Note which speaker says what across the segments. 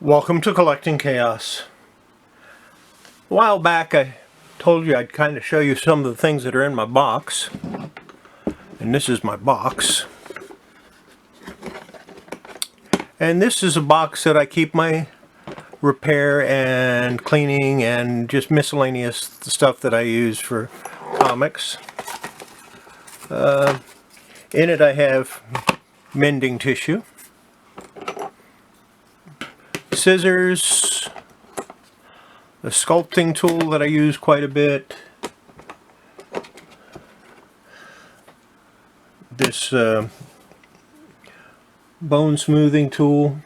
Speaker 1: Welcome to Collecting Chaos. A while back I told you I'd kind of show you some of the things that are in my box. And this is my box. And this is a box that I keep my repair and cleaning and just miscellaneous stuff that I use for comics. In it I have mending tissue, scissors, a sculpting tool that I use quite a bit, this bone smoothing tool.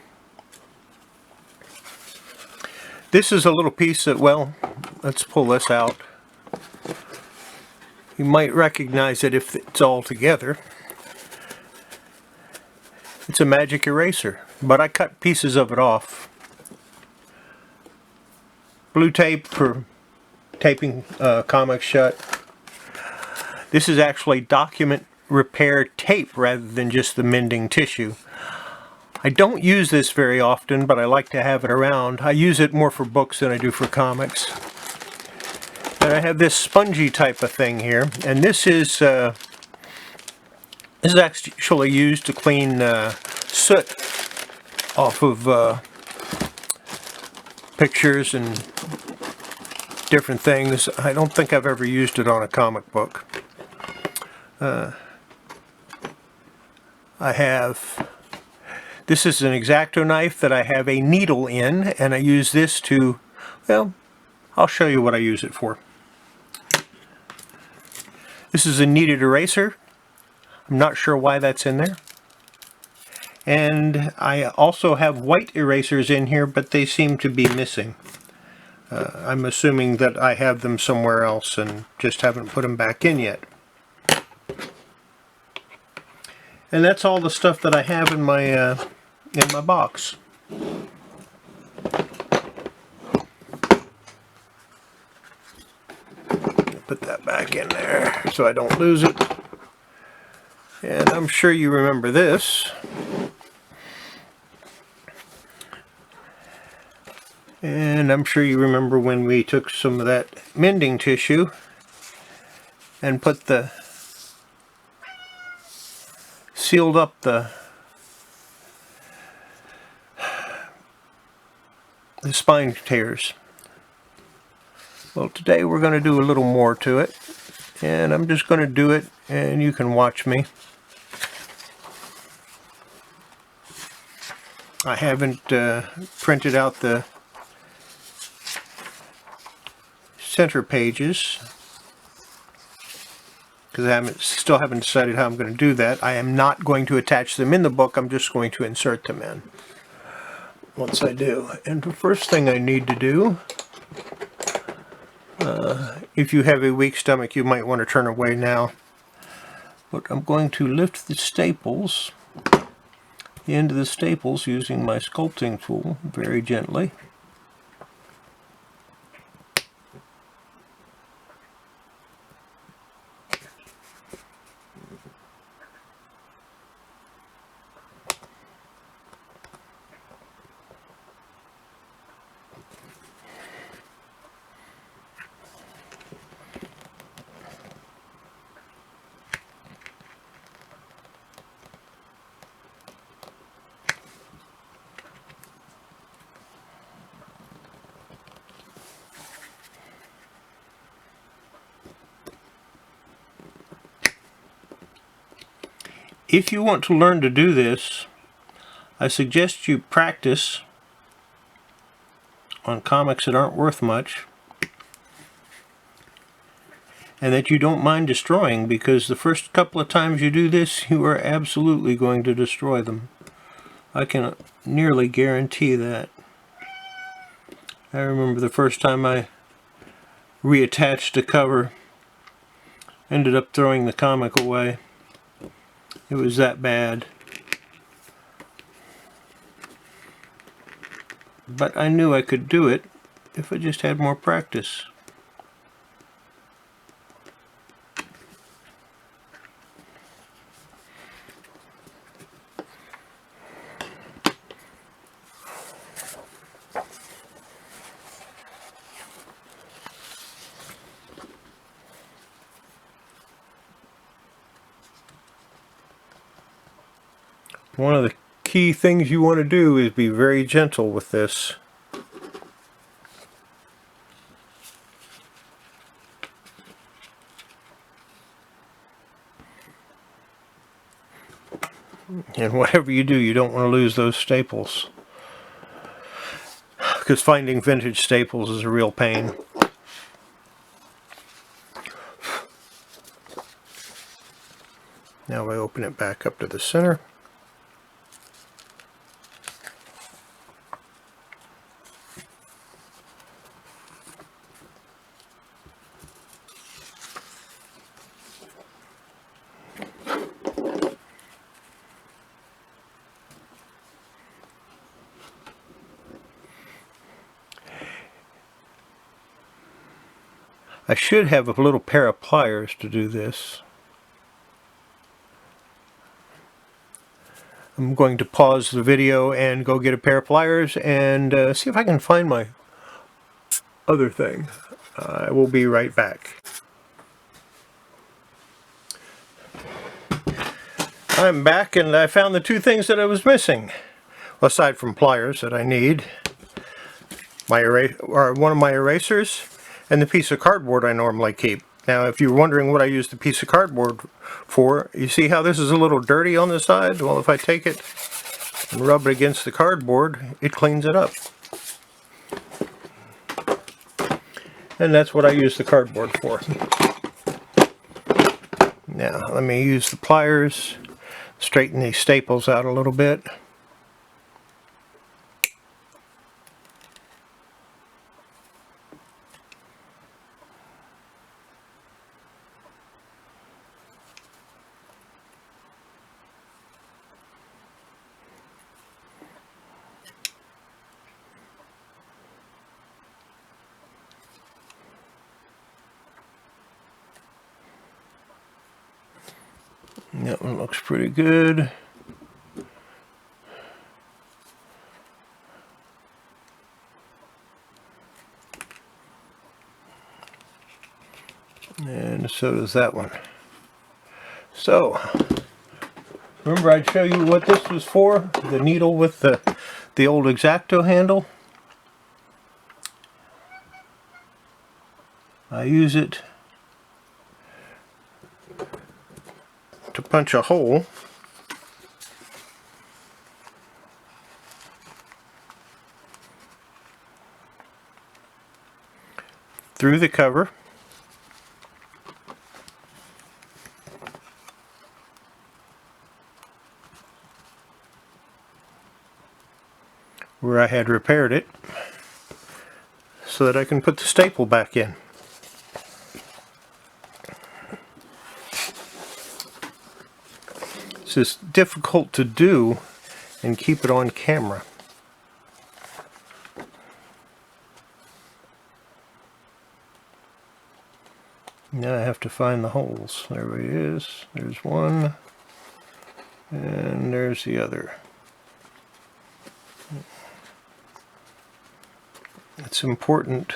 Speaker 1: This is a little piece that, well, let's pull this out. You might recognize it if it's all together. It's a magic eraser, but I cut pieces of it off. Blue tape for taping comics shut. This is actually document repair tape rather than just the mending tissue. I don't use this very often, but I like to have it around. I use it more for books than I do for comics. And I have this spongy type of thing here, and this is actually used to clean soot off of pictures and different things. I don't think I've ever used it on a comic book. This is an X-Acto knife that I have a needle in, and I use this to, well, I'll show you what I use it for. This is a kneaded eraser. I'm not sure why that's in there. And I also have white erasers in here, but they seem to be missing. I'm assuming that I have them somewhere else and just haven't put them back in yet. And that's all the stuff that I have in my box. Put that back in there so I don't lose it. And I'm sure you remember this. And I'm sure you remember when we took some of that mending tissue and sealed up the spine tears. Well, today we're going to do a little more to it, and I'm just going to do it and you can watch me. I haven't printed out the center pages because I still haven't decided how I'm going to do that. I am not going to attach them in the book. I'm just going to insert them in once I do. And the first thing I need to do, if you have a weak stomach, you might want to turn away now. But I'm going to lift the staples, the end of the staples, using my sculpting tool very gently. If you want to learn to do this, I suggest you practice on comics that aren't worth much, and that you don't mind destroying, because the first couple of times you do this, you are absolutely going to destroy them. I can nearly guarantee that. I remember the first time I reattached a cover, ended up throwing the comic away. It was that bad. But I knew I could do it if I just had more practice. One of the key things you want to do is be very gentle with this. And whatever you do, you don't want to lose those staples, because finding vintage staples is a real pain. Now I open it back up to the center. I should have a little pair of pliers to do this. I'm going to pause the video and go get a pair of pliers and see if I can find my other thing. I will be right back. I'm back and I found the two things that I was missing. Aside from pliers that I need. One of my erasers and the piece of cardboard I normally keep. Now if you're wondering what I use the piece of cardboard for, you see how this is a little dirty on the side? Well, if I take it and rub it against the cardboard, it cleans it up. And that's what I use the cardboard for. Now let me use the pliers, straighten these staples out a little bit. That one looks pretty good. And so does that one. So, remember I'd show you what this was for? The needle with the old X-Acto handle. I use it to punch a hole through the cover where I had repaired it so that I can put the staple back in. It's just difficult to do and keep it on camera. Now I have to find the holes. There it is. There's one. And there's the other. It's important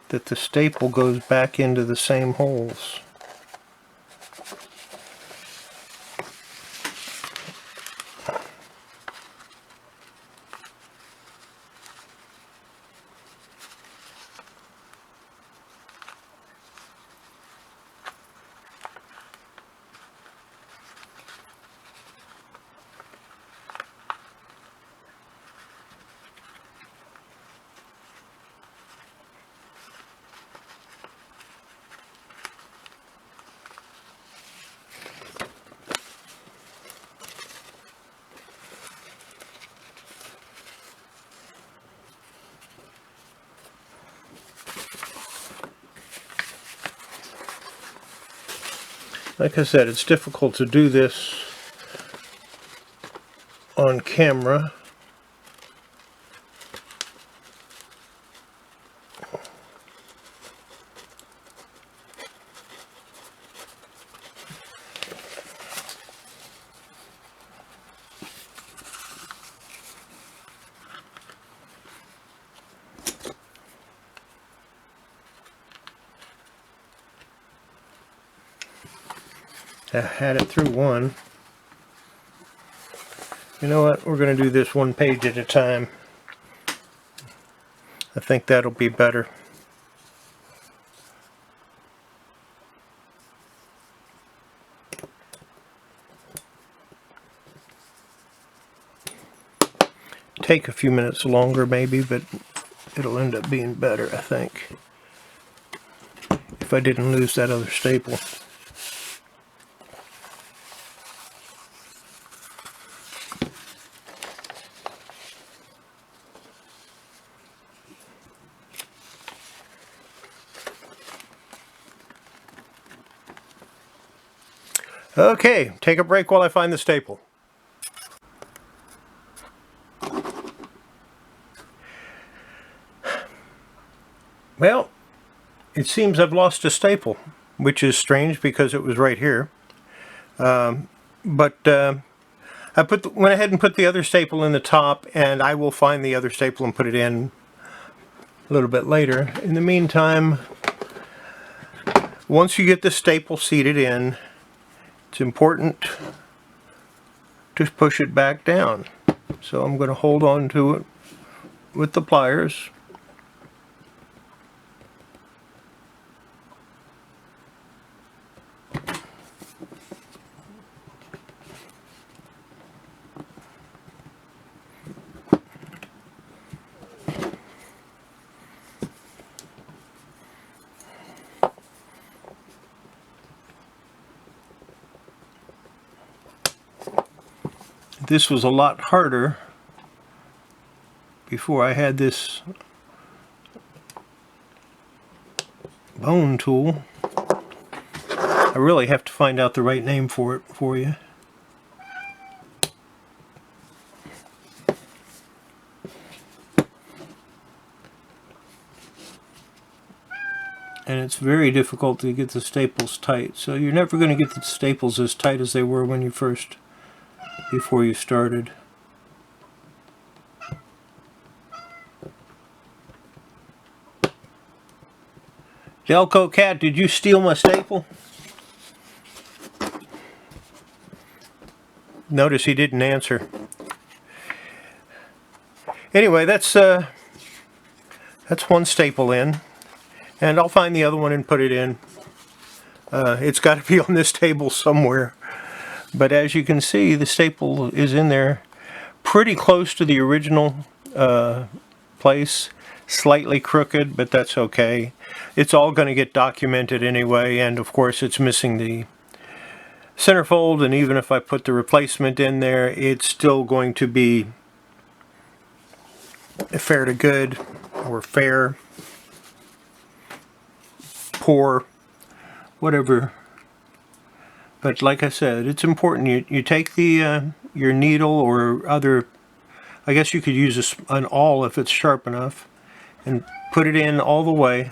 Speaker 1: that the staple goes back into the same holes. Like I said, it's difficult to do this on camera. I had it through one. You know what? We're going to do this one page at a time. I think that'll be better. Take a few minutes longer maybe, but it'll end up being better, I think, if I didn't lose that other staple. Okay, take a break while I find the staple. Well, it seems I've lost a staple, which is strange because it was right here. I went ahead and put the other staple in the top, and I will find the other staple and put it in a little bit later. In the meantime, once you get the staple seated in, it's important to push it back down. So I'm going to hold on to it with the pliers. This was a lot harder before I had this bone tool. I really have to find out the right name for it for you. And it's very difficult to get the staples tight. So you're never going to get the staples as tight as they were when you before you started. Delco Cat, did you steal my staple? Notice he didn't answer. Anyway, that's one staple in, and I'll find the other one and put it in. It's got to be on this table somewhere. But as you can see, the staple is in there pretty close to the original place. Slightly crooked, but that's okay. It's all going to get documented anyway, and of course it's missing the centerfold, and even if I put the replacement in there, it's still going to be fair to good, or fair, poor, whatever. But like I said, it's important you take the your needle or other, I guess you could use an awl if it's sharp enough, and put it in all the way.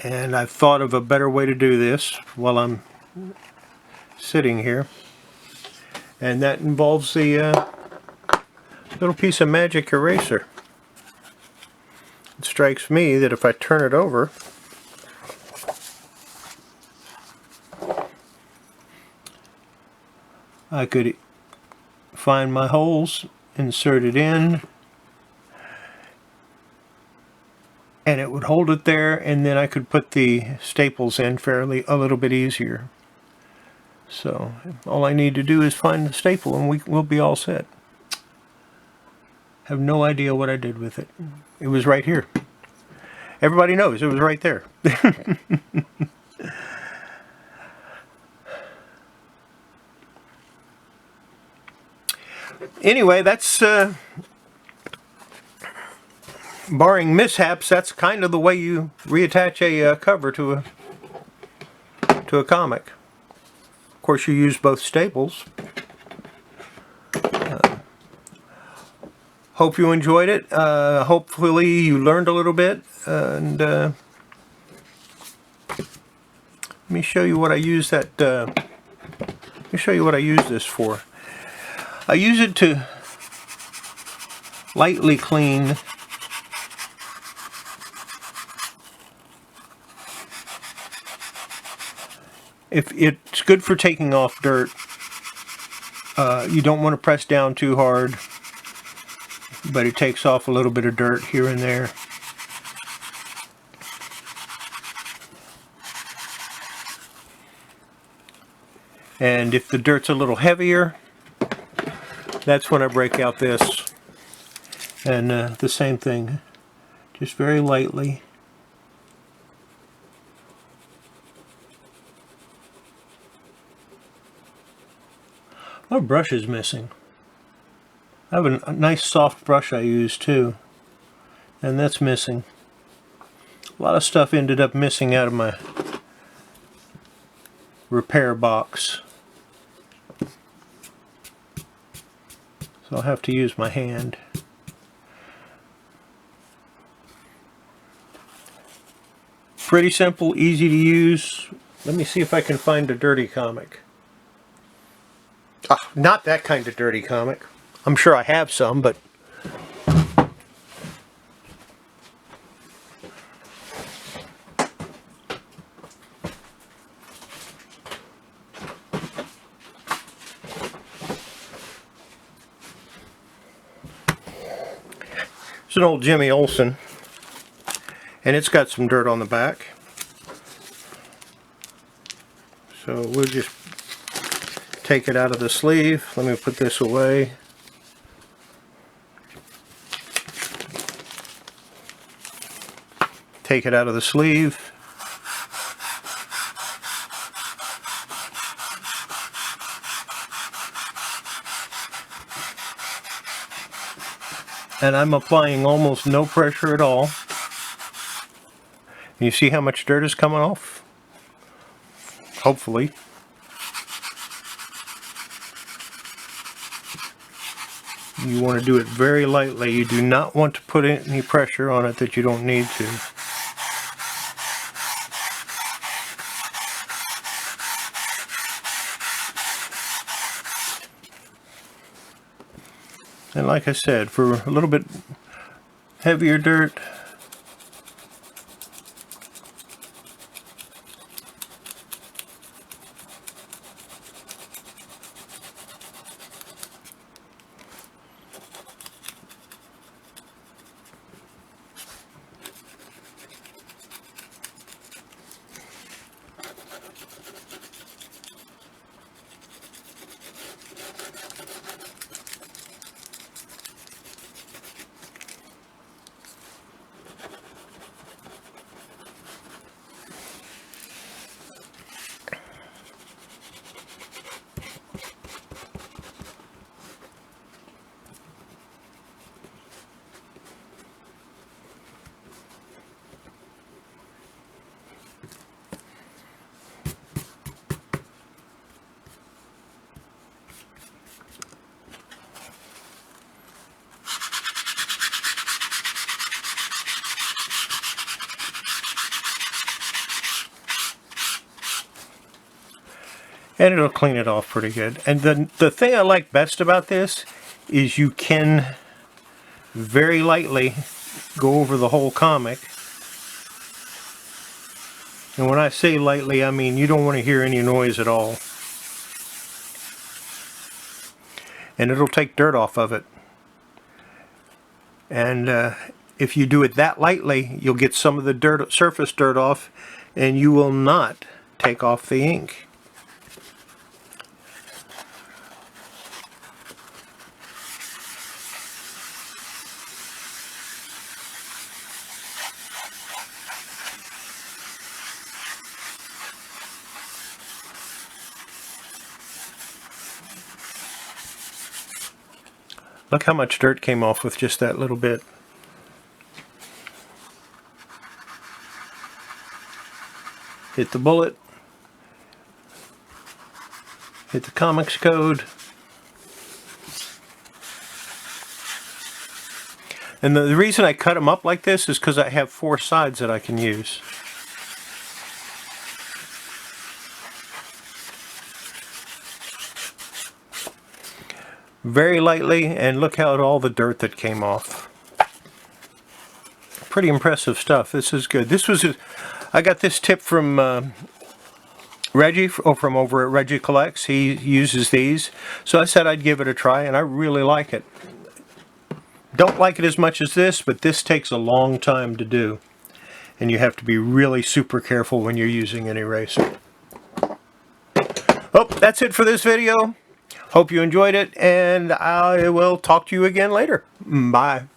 Speaker 1: And I've thought of a better way to do this while I'm sitting here, and that involves the little piece of magic eraser. It strikes me that if I turn it over, I could find my holes, insert it in, and it would hold it there, and then I could put the staples in a little bit easier. So all I need to do is find the staple and we'll be all set. Have no idea what I did with it. It was right here. Everybody knows it was right there. Anyway, that's barring mishaps, that's kind of the way you reattach a cover to a comic. Of course, you use both staples. Hope you enjoyed it. Hopefully you learned a little bit. And let me show you what I use that. Let me show you what I use this for. I use it to lightly clean . if it's good for taking off dirt. You don't want to press down too hard, but it takes off a little bit of dirt here and there. And if the dirt's a little heavier, that's when I break out this. And the same thing, just very lightly. My brush is missing. I have a nice soft brush I use too, and that's missing. A lot of stuff ended up missing out of my repair box. So I'll have to use my hand. Pretty simple, easy to use. Let me see if I can find a dirty comic. Ah, not that kind of dirty comic. I'm sure I have some, but it's an old Jimmy Olsen, and it's got some dirt on the back. So we'll just take it out of the sleeve. Let me put this away. Take it out of the sleeve. And I'm applying almost no pressure at all. You see how much dirt is coming off? Hopefully. You want to do it very lightly. You do not want to put any pressure on it that you don't need to. And like I said, for a little bit heavier dirt, and it'll clean it off pretty good. And the thing I like best about this is you can very lightly go over the whole comic. And when I say lightly, I mean you don't want to hear any noise at all. And it'll take dirt off of it. And if you do it that lightly, you'll get some of the dirt, surface dirt off, and you will not take off the ink. Look how much dirt came off with just that little bit. Hit the bullet. Hit the comics code. And the reason I cut them up like this is because I have 4 sides that I can use. Very lightly, and look how all the dirt that came off. Pretty impressive stuff. This is good. This was I got this tip from Reggie from over at Reggie Collects, he uses these. So I said I'd give it a try, and I really like it. Don't like it as much as this, but this takes a long time to do. And you have to be really super careful when you're using an eraser. Oh, that's it for this video. Hope you enjoyed it, and I will talk to you again later. Bye.